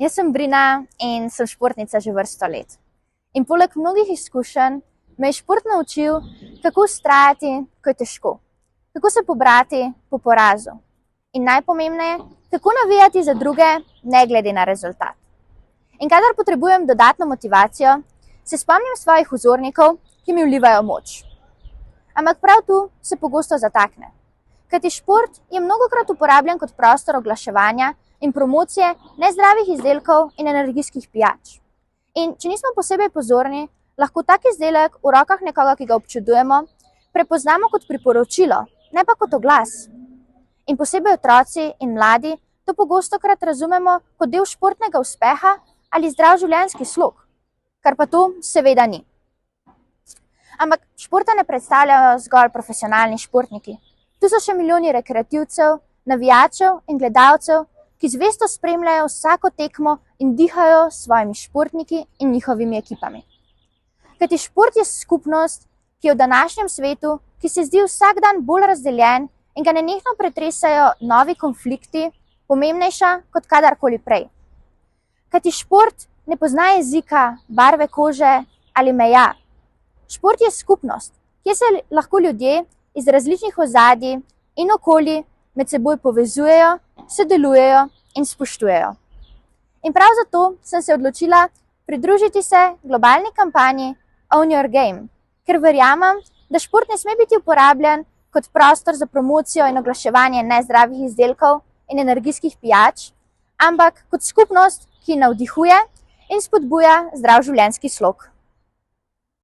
Jaz sem Brina in sem športnica že vrsto let. In poleg mnogih izkušenj me je šport naučil, kako vztrajati, ko je težko, kako se pobrati po porazu in najpomembneje, kako navijati za druge, ne glede na rezultat. In kadar potrebujem dodatno motivacijo, se spomnim svojih vzornikov, ki mi vlivajo moč. Ampak prav tu se pogosto zatakne, kajti šport je mnogokrat uporabljen kot prostor oglaševanja in promocije nezdravih izdelkov in energijskih pijač. In če nismo posebej pozorni, lahko tak izdelek v rokah nekoga, ki ga občudujemo, prepoznamo kot priporočilo, ne pa kot oglas. In posebej otroci in mladi to pogostokrat razumemo kot del športnega uspeha ali zdrav življenjski slog, kar pa to seveda ni. Ampak športa ne predstavljajo zgolj profesionalni športniki. Tu so še milijoni rekreativcev, navijačev in gledalcev, ki zvesto spremljajo vsako tekmo in dihajo s svojimi športniki in njihovimi ekipami. Kajti šport je skupnost, ki je v današnjem svetu, ki se zdi vsak dan bolj razdeljen in ga nenehno pretresajo novi konflikti, pomembnejša kot kadarkoli prej. Kajti šport ne pozna jezika, barve kože ali meja. Šport je skupnost, kjer se lahko ljudje iz različnih ozadij in okolij med seboj povezujejo, sodelujejo in spoštujejo. In prav zato sem se odločila pridružiti se globalni kampanji Own Your Game, ker verjamem, da šport ne sme biti uporabljen kot prostor za promocijo in oglaševanje nezdravih izdelkov in energijskih pijač, ampak kot skupnost, ki navdihuje in spodbuja zdrav življenjski slog.